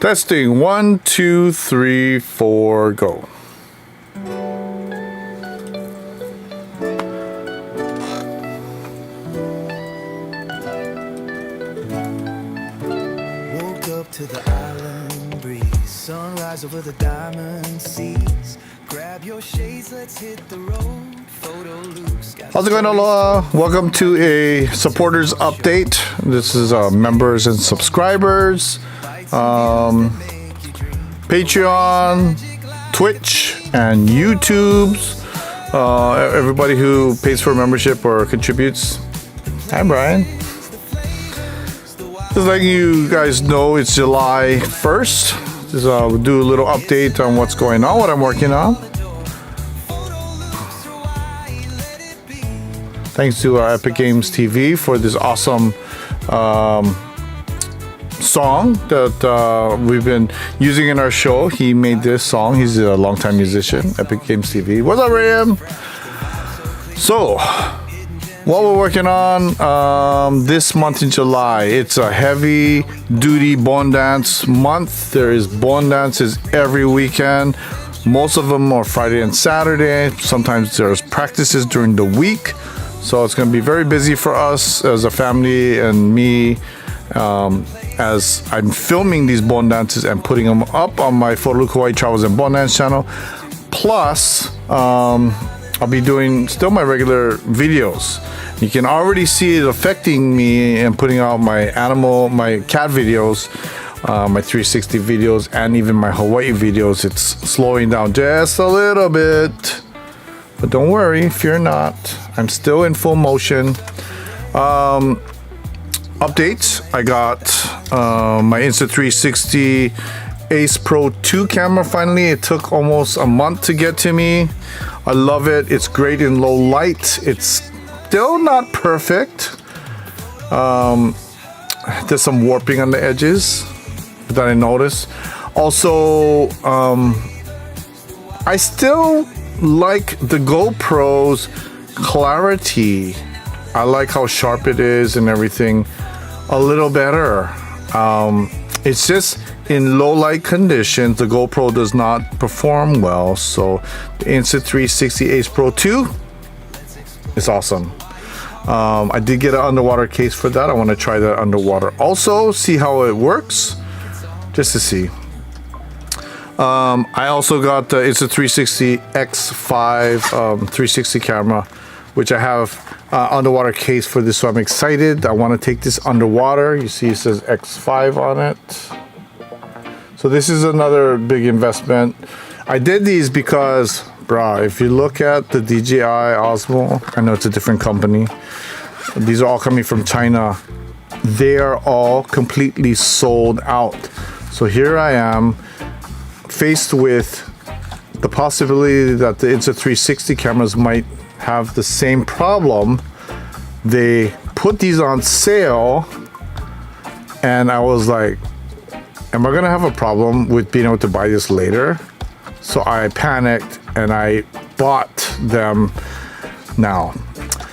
Testing 1, 2, 3, 4, go. Woke up to the island breeze, sunrise over the diamond seas. Grab your shades, let's hit the road. PhotoLuke's got. How's it going, Aloha? Welcome to a supporters update. This is members and subscribers, Patreon, Twitch, and YouTube's. Everybody who pays for membership or contributes. Hi, Brian. Just letting you guys know, it's July 1st. Just, we'll do a little update on what's going on, what I'm working on. Thanks to Epic Games TV for this awesome song that we've been using in our show. He made this song. He's a longtime musician, Epic Games TV. What's up, Ram? So, what we're working on this month in July, it's a heavy duty bone dance month. There is bone dances every weekend. Most of them are Friday and Saturday. Sometimes there's practices during the week. So it's going to be very busy for us as a family and me as I'm filming these bone dances and putting them up on my PhotoLukeHawaii Travels and Bone Dance channel. Plus, I'll be doing still my regular videos. You can already see it affecting me and putting out my cat videos, my 360 videos, and even my Hawaii videos. It's slowing down just a little bit. But don't worry, fear not. I'm still in full motion. Updates. I got my Insta360 Ace Pro 2 camera finally. It took almost a month to get to me. I love it. It's great in low light. It's still not perfect. There's some warping on the edges that I noticed. Also, I still like the GoPro's clarity. I like how sharp it is and everything a little better. It's just in low light conditions, the GoPro does not perform well. So the Insta360 Ace Pro 2 is awesome. I did get an underwater case for that. I want to try that underwater also, see how it works, just to see. I also got the Insta360 X5 360 camera, which I have underwater case for this, so I'm excited. I want to take this underwater. You see it says X5 on it. So this is another big investment. I did these because, if you look at the DJI Osmo, I know it's a different company. These are all coming from China. They are all completely sold out. So here I am, faced with the possibility that the Insta360 cameras might have the same problem. They put these on sale, and I was like, am I gonna have a problem with being able to buy this later? So I panicked and I bought them now.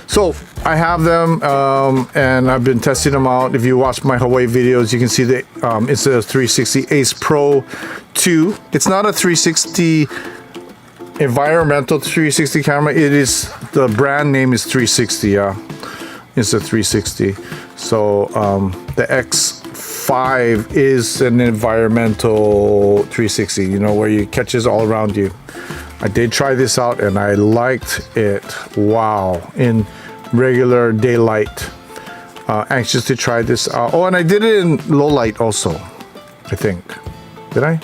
So I have them and I've been testing them out. If you watch my Hawaii videos, you can see the Insta360 Ace Pro 2. It's not a 360 environmental 360 camera. It is, the brand name is 360. Yeah, it's a 360. So the X5 is an environmental 360, you know, where you catches all around you. I did try this out and I liked it. Wow, in regular daylight. Anxious to try this out. Oh, and I did it in low light also, I think. Did I?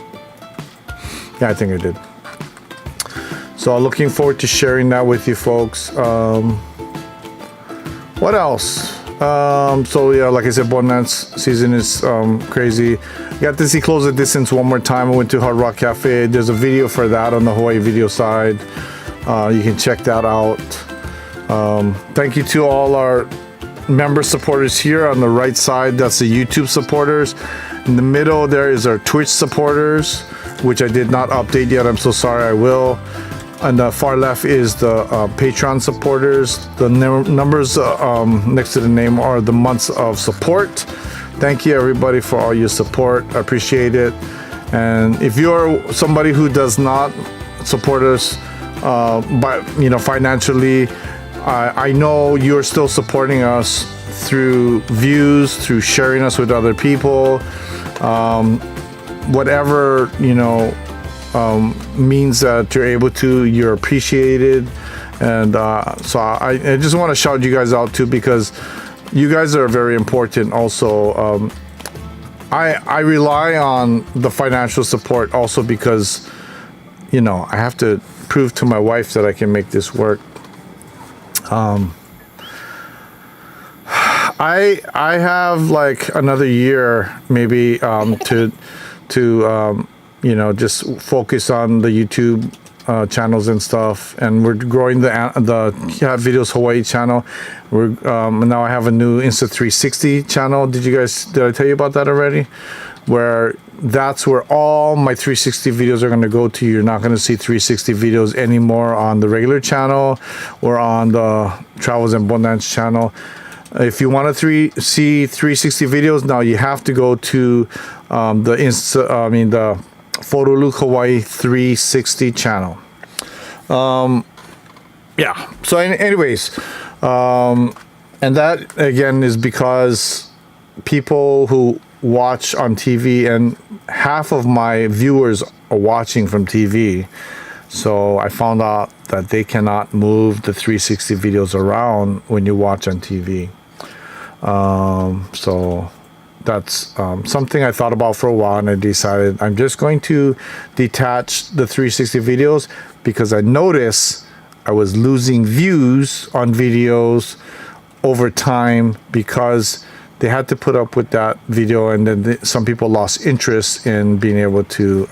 Yeah, I think I did. So looking forward to sharing that with you folks. What else? So yeah, like I said, bone dance season is crazy. Got to see Close the Distance one more time. I went to Hard Rock Cafe. There's a video for that on the Hawaii video side. You can check that out. Thank you to all our member supporters here on the right side. That's the YouTube supporters. In the middle there is our Twitch supporters, which I did not update yet. I'm so sorry. I will. On the far left is the Patreon supporters. The numbers next to the name are the months of support. Thank you everybody for all your support. I appreciate it. And if you're somebody who does not support us, but financially, I know you're still supporting us through views, through sharing us with other people, whatever means that you're able to, you're appreciated. And so I just want to shout you guys out too, because you guys are very important also. I rely on the financial support also because I have to prove to my wife that I can make this work. I have like another year maybe to just focus on the YouTube channels and stuff, and we're growing the Videos Hawaii channel. We're now I have a new Insta360 channel. Did I tell you about that already? Where that's where all my 360 videos are going to go to. You're not going to see 360 videos anymore on the regular channel or on the Travels and Bonance channel. If you want to see 360 videos, now you have to go to the PhotoLukeHawaii 360 channel. Yeah. So, anyways, and that again is because people who watch on TV, and half of my viewers are watching from TV. So I found out that they cannot move the 360 videos around when you watch on TV. So that's something I thought about for a while, and I decided I'm just going to detach the 360 videos because I noticed I was losing views on videos over time because they had to put up with that video, and then some people lost interest in being able to,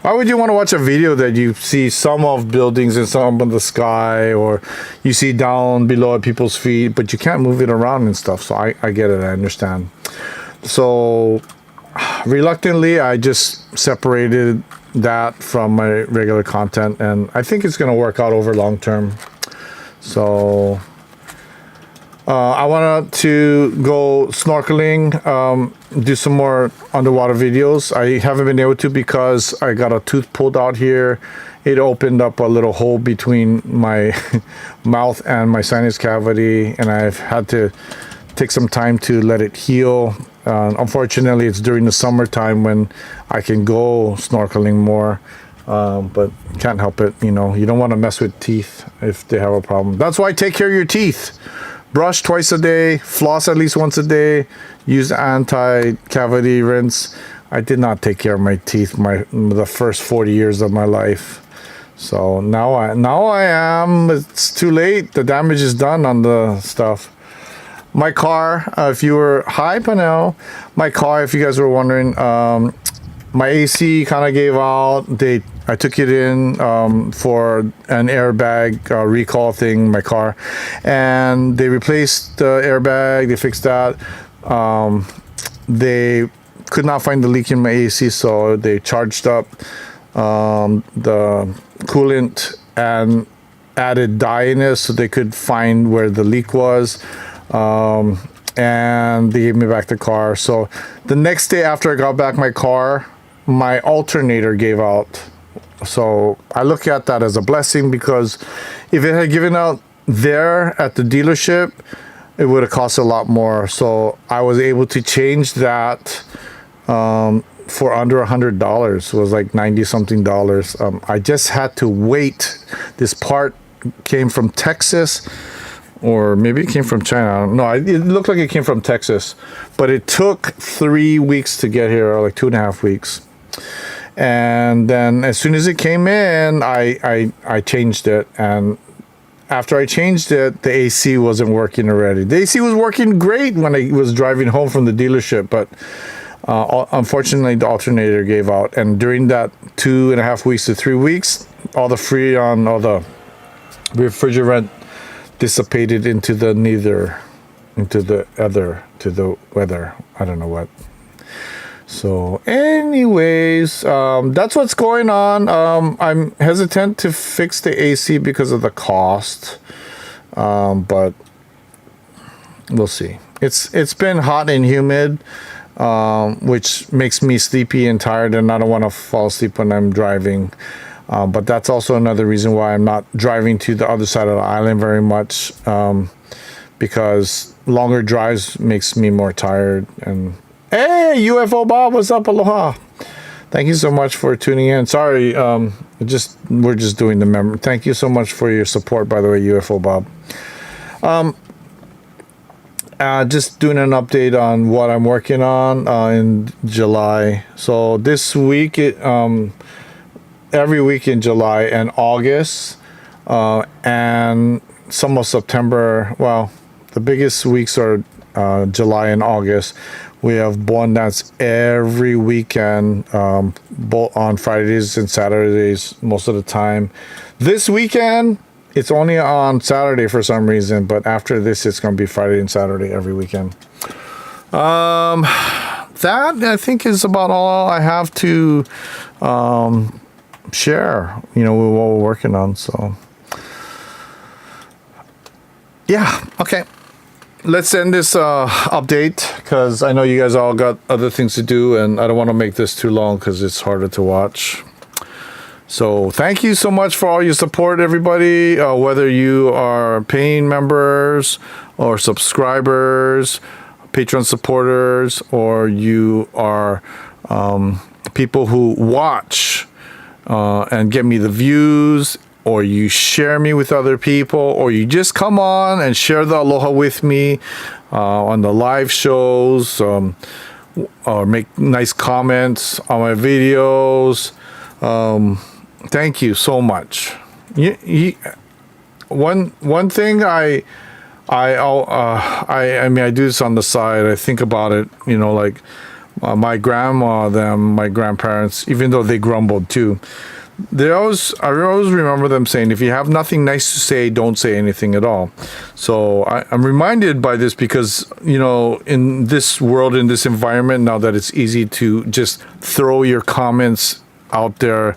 why would you want to watch a video that you see some of buildings and some of the sky, or you see down below at people's feet, but you can't move it around and stuff? So I get it, I understand. So reluctantly, I just separated that from my regular content, and I think it's going to work out over long term. So I wanted to go snorkeling, do some more underwater videos. I haven't been able to because I got a tooth pulled out here. It opened up a little hole between my mouth and my sinus cavity, and I've had to take some time to let it heal. Unfortunately, it's during the summertime when I can go snorkeling more, but can't help it. You don't want to mess with teeth if they have a problem. That's why take care of your teeth. Brush twice a day, floss at least once a day, use anti-cavity rinse. I did not take care of my teeth the first 40 years of my life. So now I am. It's too late. The damage is done on the stuff. My car, if you were, hi Panel. My car, if you guys were wondering, my AC kind of gave out. I took it in for an airbag recall thing, my car, and they replaced the airbag. They fixed that. They could not find the leak in my AC, so they charged up the coolant and added dye in it so they could find where the leak was. And they gave me back the car. So the next day after I got back my car, my alternator gave out. So I look at that as a blessing, because if it had given out there at the dealership, it would have cost a lot more. So I was able to change that for under $100. It was like 90 something dollars. I just had to wait. This part came from Texas, or maybe it came from China. I don't know. It looked like it came from Texas, but it took 3 weeks to get here, or like 2.5 weeks. And then as soon as it came in, I changed it. And after I changed it, the AC wasn't working already. The AC was working great when I was driving home from the dealership, but unfortunately the alternator gave out. And during that 2.5 weeks to 3 weeks, all the Freon, all the refrigerant dissipated into the weather. I don't know what. So anyways, that's what's going on. I'm hesitant to fix the AC because of the cost, but we'll see. It's been hot and humid. which makes me sleepy and tired, and I don't want to fall asleep when I'm driving. But that's also another reason why I'm not driving to the other side of the island very much, because longer drives makes me more tired. And hey, UFO Bob, what's up? Aloha. Thank you so much for tuning in. Sorry, we're just doing the memory. Thank you so much for your support, by the way, UFO Bob. Just doing an update on what I'm working on in July. So this week, every week in July and August, and some of September. Well, the biggest weeks are July and August. We have one that's every weekend, both on Fridays and Saturdays most of the time. This weekend, it's only on Saturday for some reason, but after this, it's going to be Friday and Saturday every weekend. That, I think, is about all I have to share, with what we're working on. So, yeah, okay. Let's end this update, because I know you guys all got other things to do, and I don't want to make this too long because it's harder to watch. So thank you so much for all your support, everybody, whether you are paying members or subscribers, Patreon supporters, or you are people who watch and get me the views, or you share me with other people, or you just come on and share the aloha with me on the live shows, or make nice comments on my videos. Thank you so much. One thing I mean, I do this on the side. I think about it, like my grandma, my grandparents, even though they grumbled too. I always remember them saying, if you have nothing nice to say, don't say anything at all. So I'm reminded by this because, in this world, in this environment, now that it's easy to just throw your comments out there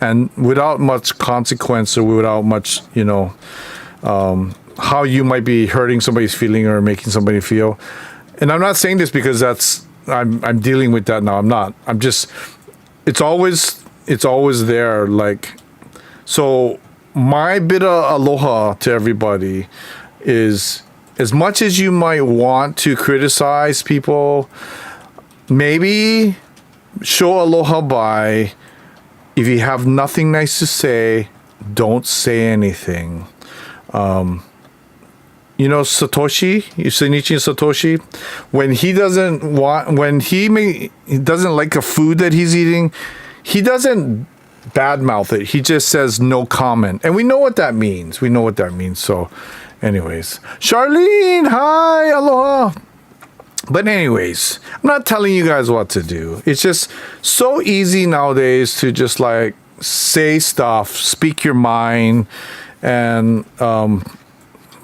and without much consequence, or without much, how you might be hurting somebody's feeling or making somebody feel. And I'm not saying this because I'm dealing with that now. I'm not. I'm just, it's always there. Like, so my bit of aloha to everybody is, as much as you might want to criticize people, maybe show aloha by, if you have nothing nice to say, don't say anything. Satoshi, Shinichi Satoshi, when he doesn't like a food that he's eating, he doesn't badmouth it. He just says no comment. And we know what that means. So anyways, Charlene, hi, aloha. But anyways, I'm not telling you guys what to do. It's just so easy nowadays to just like say stuff, speak your mind. And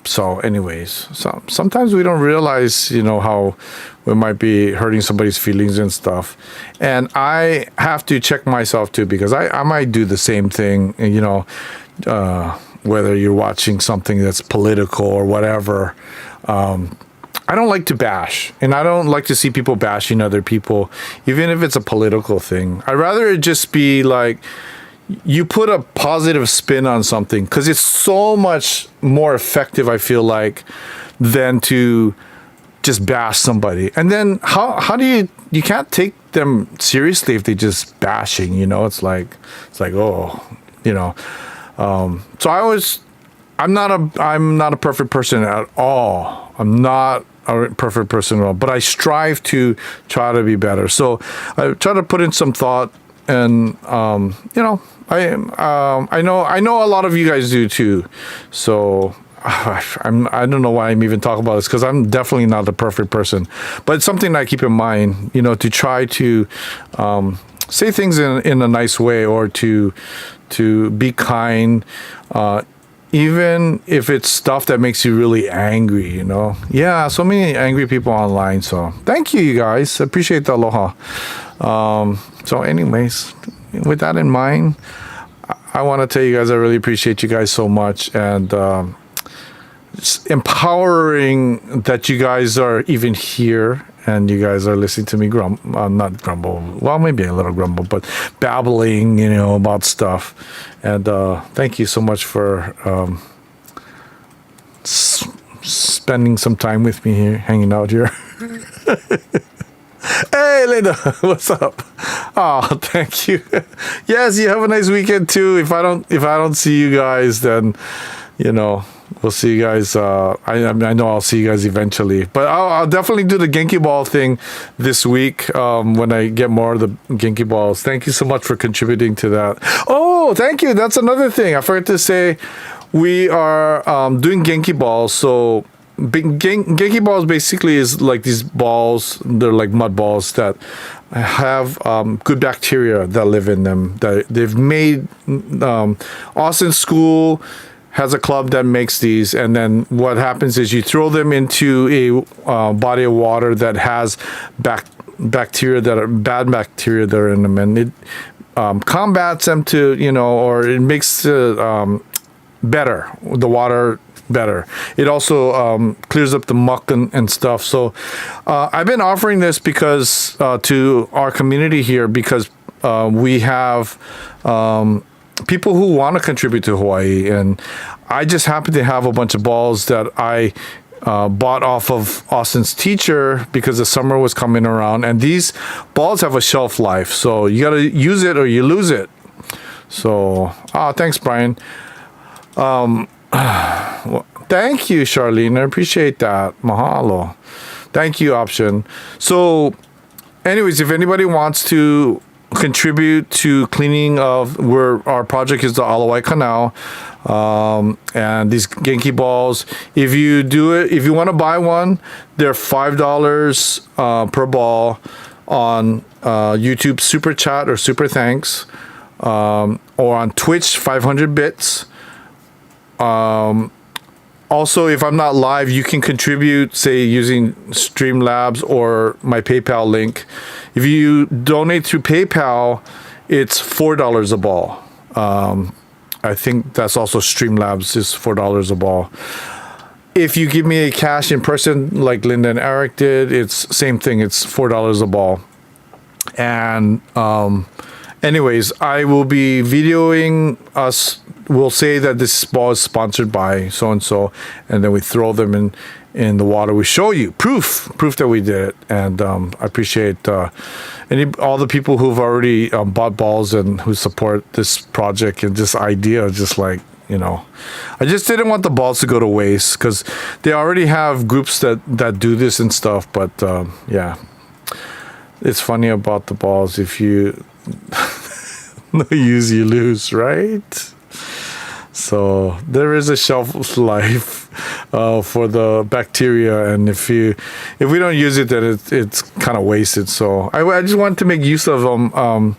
so anyways, sometimes we don't realize, how we might be hurting somebody's feelings and stuff. And I have to check myself too, because I might do the same thing, whether you're watching something that's political or whatever. I don't like to bash, and I don't like to see people bashing other people, even if it's a political thing. I'd rather it just be like, you put a positive spin on something, because it's so much more effective, I feel like, than to just bash somebody. And then how do you can't take them seriously if they just bashing, it's like, oh, so I'm not a perfect person at all. I'm not a perfect person at all, but I strive to try to be better. So I try to put in some thought, and I know a lot of you guys do too. So I don't know why I'm even talking about this, because I'm definitely not the perfect person, but it's something I keep in mind, to try to say things in a nice way, or to be kind, even if it's stuff that makes you really angry, Yeah, so many angry people online. So thank you guys. I appreciate the aloha. So anyways, with that in mind, I want to tell you guys I really appreciate you guys so much, and it's empowering that you guys are even here, and you guys are listening to me not grumble. Well, maybe a little grumble, but babbling, about stuff. And thank you so much for spending some time with me here, hanging out here. Hey, Linda, what's up? Oh, thank you. Yes, you have a nice weekend too. If I don't see you guys, then we'll see you guys. I know I'll see you guys eventually, but I'll definitely do the Genki Ball thing this week when I get more of the Genki Balls. Thank you so much for contributing to that. Oh, thank you. That's another thing I forgot to say. We are doing Genki Balls. So Genki Balls basically is like these balls. They're like mud balls that have good bacteria that live in them. That they've made. Austin School has a club that makes these, and then what happens is you throw them into a body of water that has bacteria that are bad bacteria that are in them, and it combats them to or it makes better the water better. It also clears up the muck and stuff. So I've been offering this because to our community here because we have people who want to contribute to Hawaii, and I just happen to have a bunch of balls that I bought off of Austin's teacher because the summer was coming around, and these balls have a shelf life, so you got to use it or you lose it. So thanks, Brian. Well, thank you, Charlene. I appreciate that. Mahalo. Thank you, Option. So anyways, if anybody wants to contribute to cleaning of where our project is the Alawai Canal, and these Genki Balls, if you want to buy one, they're $5 per ball on YouTube Super Chat or Super Thanks, or on Twitch 500 bits. Also, if I'm not live, you can contribute, say, using Streamlabs or my PayPal link. If you donate through PayPal, it's $4 a ball. I think that's also Streamlabs is $4 a ball. If you give me a cash in person, like Linda and Eric did, it's same thing. It's $4 a ball. And anyways, I will be videoing us. We'll say that this ball is sponsored by so-and-so, and then we throw them in the water. We show you proof that we did it. And I appreciate all the people who've already bought balls and who support this project and this idea. Just like, I just didn't want the balls to go to waste because they already have groups that do this and stuff. But yeah, it's funny about the balls. If you no use, you lose, right? So there is a shelf life for the bacteria, and if we don't use it, then it's kind of wasted. So I just wanted to make use of them,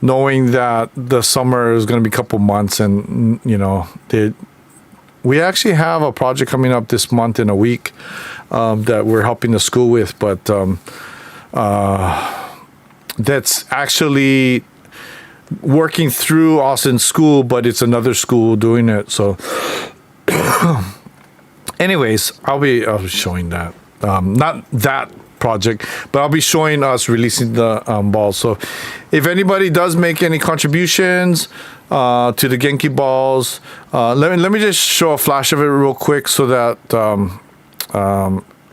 knowing that the summer is going to be a couple months, and we actually have a project coming up this month in a week that we're helping the school with, but that's actually working through Austin School, but it's another school doing it. So anyways, I'll be showing that, not that project, but I'll be showing us releasing the balls. So if anybody does make any contributions to the Genki Balls, let me just show a flash of it real quick so that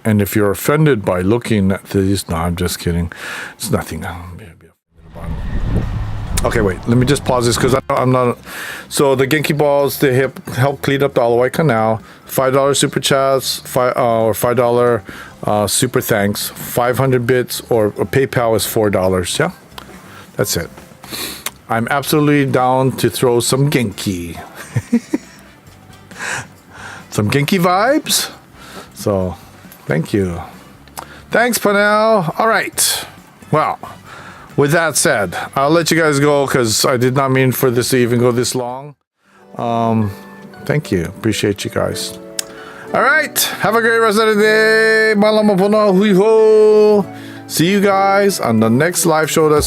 and if you're offended by looking at these, no, I'm just kidding. It's nothing. Okay, wait. Let me just pause this because I'm not. So the Genki Balls, they help clean up the Alawai Canal. $5 super chats, or $5 super thanks. 500 bits or PayPal is $4. Yeah, that's it. I'm absolutely down to throw some Genki, some Genki vibes. So, thank you. Thanks, Panel. All right. Well. With that said, I'll let you guys go because I did not mean for this to even go this long. Thank you. Appreciate you guys. All right. Have a great rest of the day. Malama pono hui ho. See you guys on the next live show. That's